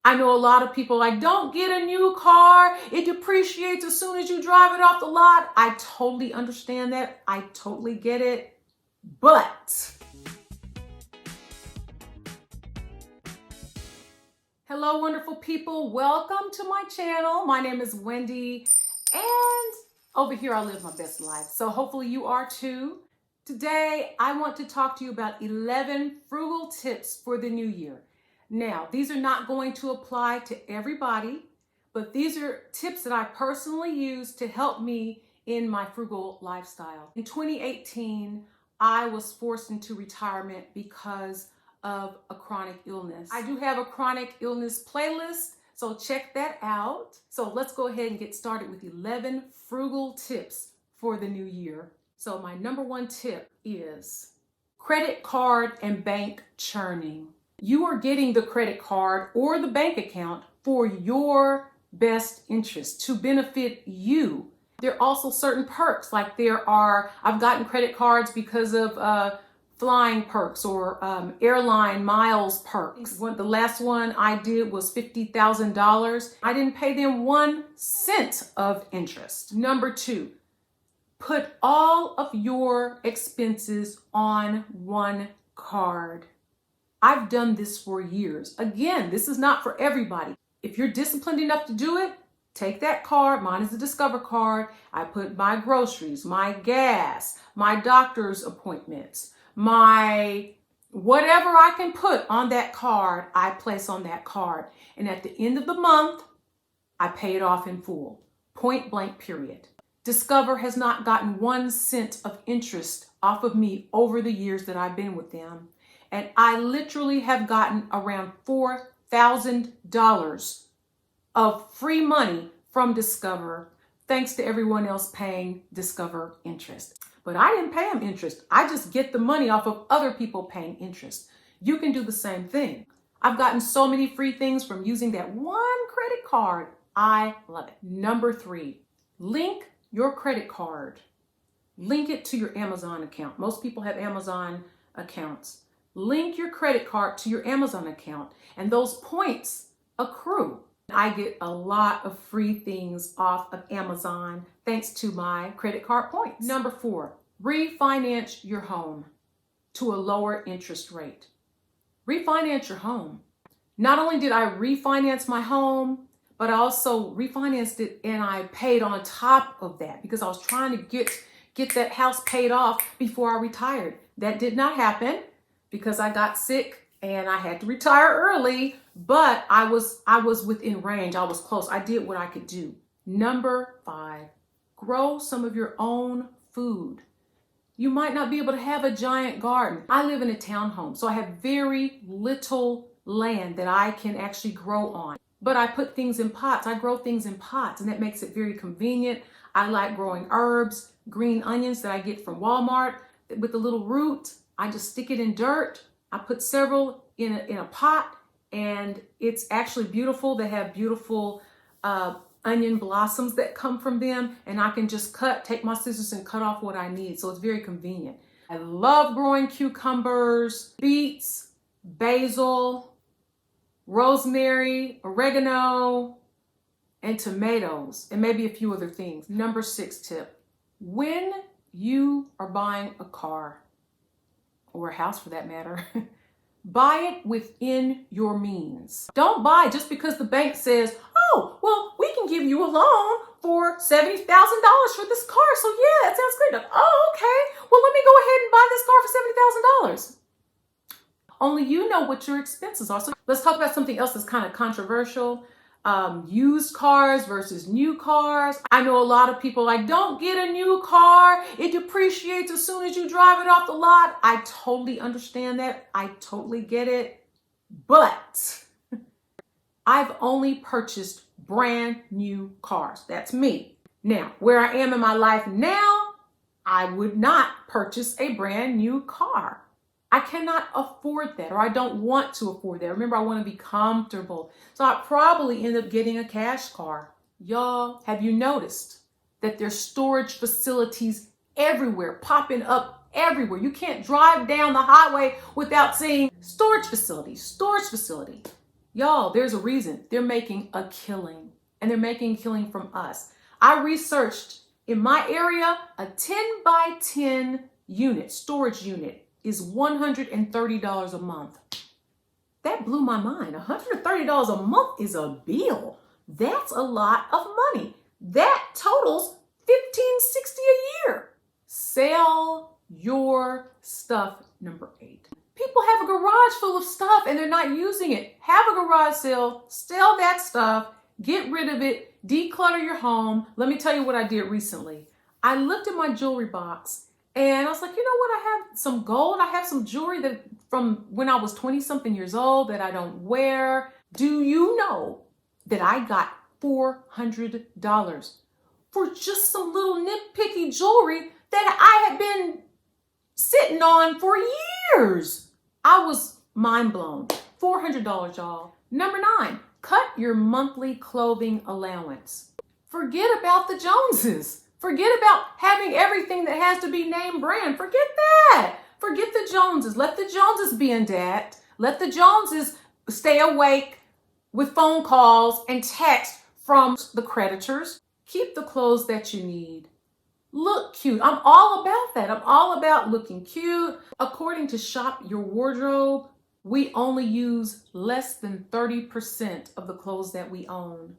I know a lot of people like, don't get a new car. It depreciates as soon as you drive it off the lot. I totally understand that. I totally get it. But hello, wonderful people. Welcome to my channel. My name is Wendy, and over here I live my best life. So hopefully you are too. Today, I want to talk to you about 11 frugal tips for the new year. Now, these are not going to apply to everybody, but these are tips that I personally use to help me in my frugal lifestyle. In 2018, I was forced into retirement because of a chronic illness. I do have a chronic illness playlist, so check that out. So let's go ahead and get started with 11 frugal tips for the new year. So my number one tip is credit card and bank churning. You are getting the credit card or the bank account for your best interest to benefit you. There are also certain perks, like I've gotten credit cards because of flying perks or airline miles perks. The last one I did was $50,000. I didn't pay them 1 cent of interest. Number two, put all of your expenses on one card. I've done this for years. Again, this is not for everybody. If you're disciplined enough to do it, take that card. Mine is the Discover card. I put my groceries, my gas, my doctor's appointments, my whatever I can put on that card, I place on that card. And at the end of the month, I pay it off in full. Point blank, period. Discover has not gotten 1 cent of interest off of me over the years that I've been with them. And I literally have gotten around $4,000 of free money from Discover, thanks to everyone else paying Discover interest. But I didn't pay them interest. I just get the money off of other people paying interest. You can do the same thing. I've gotten so many free things from using that one credit card. I love it. Number three, link your credit card. Link it to your Amazon account. Most people have Amazon accounts. Link your credit card to your Amazon account, and those points accrue. I get a lot of free things off of Amazon thanks to my credit card points. Number four, refinance your home to a lower interest rate. Refinance your home. Not only did I refinance my home, but I also refinanced it and I paid on top of that because I was trying to get that house paid off before I retired. That did not happen because I got sick and I had to retire early, but I was within range. I was close. I did what I could do. Number five, grow some of your own food. You might not be able to have a giant garden. I live in a townhome, so I have very little land that I can actually grow on. But I put things in pots. I grow things in pots, and that makes it very convenient. I like growing herbs, green onions that I get from Walmart with a little root. I just stick it in dirt. I put several in a pot, and it's actually beautiful. They have beautiful onion blossoms that come from them, and I can just take my scissors and cut off what I need. So it's very convenient. I love growing cucumbers, beets, basil, rosemary, oregano, and tomatoes, and maybe a few other things. Number six tip, when you are buying a car, or a house for that matter, buy it within your means. Don't buy just because the bank says, oh, well, we can give you a loan for $70,000 for this car. So yeah, that sounds great. Oh, okay. Well, let me go ahead and buy this car for $70,000. Only you know what your expenses are. So let's talk about something else that's kind of controversial. Used cars versus new cars. I know a lot of people like, don't get a new car. It depreciates as soon as you drive it off the lot. I totally understand that. I totally get it. But I've only purchased brand new cars. That's me. Now, where I am in my life now, I would not purchase a brand new car. I cannot afford that, or I don't want to afford that. Remember, I want to be comfortable. So I probably end up getting a cash car. Y'all, have you noticed that there's storage facilities everywhere, popping up everywhere? You can't drive down the highway without seeing storage facility, storage facility. Y'all, there's a reason they're making a killing, and they're making a killing from us. I researched in my area, a 10 by 10 unit, storage unit, is $130 a month. That blew my mind. $130 a month is a bill. That's a lot of money. That totals $1,560 a year. Sell your stuff, number 8. People have a garage full of stuff and they're not using it. Have a garage sale, sell that stuff, get rid of it, declutter your home. Let me tell you what I did recently. I looked at my jewelry box and I was like, you know what? I have some gold. I have some jewelry that from when I was 20 something years old that I don't wear. Do you know that I got $400 for just some little nitpicky jewelry that I had been sitting on for years? I was mind blown. $400, y'all. Number 9, cut your monthly clothing allowance. Forget about the Joneses. Forget about having everything that has to be name brand. Forget that. Forget the Joneses. Let the Joneses be in debt. Let the Joneses stay awake with phone calls and text from the creditors. Keep the clothes that you need. Look cute. I'm all about that. I'm all about looking cute. According to Shop Your Wardrobe, we only use less than 30% of the clothes that we own.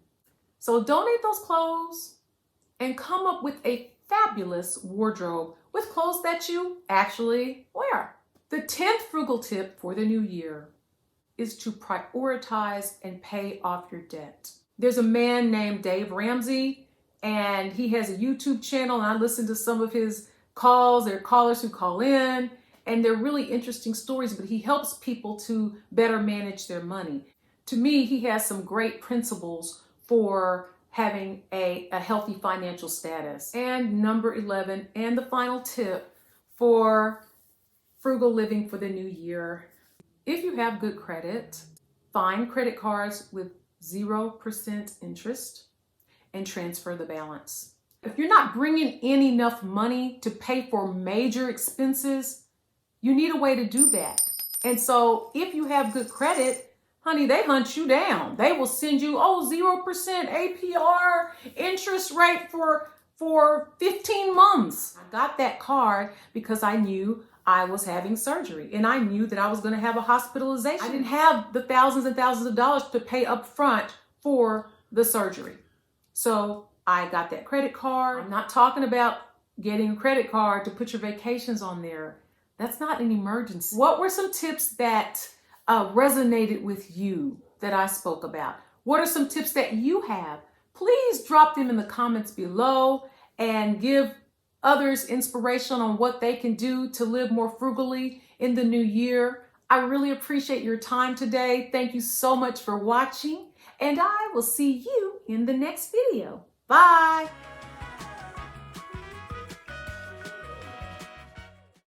So donate those clothes and come up with a fabulous wardrobe with clothes that you actually wear. The 10th frugal tip for the new year is to prioritize and pay off your debt. There's a man named Dave Ramsey, and he has a YouTube channel, and I listen to some of his calls. There are callers who call in, and they're really interesting stories, but he helps people to better manage their money. To me, he has some great principles for having a healthy financial status. And number 11, and the final tip for frugal living for the new year. If you have good credit, find credit cards with 0% interest and transfer the balance. If you're not bringing in enough money to pay for major expenses, you need a way to do that. And so if you have good credit, honey, they hunt you down. They will send you, 0% APR interest rate for 15 months. I got that card because I knew I was having surgery and I knew that I was going to have a hospitalization. I didn't have the thousands and thousands of dollars to pay up front for the surgery. So I got that credit card. I'm not talking about getting a credit card to put your vacations on there. That's not an emergency. What were some tips that resonated with you that I spoke about? What are some tips that you have? Please drop them in the comments below and give others inspiration on what they can do to live more frugally in the new year. I really appreciate your time today. Thank you so much for watching, and I will see you in the next video. Bye.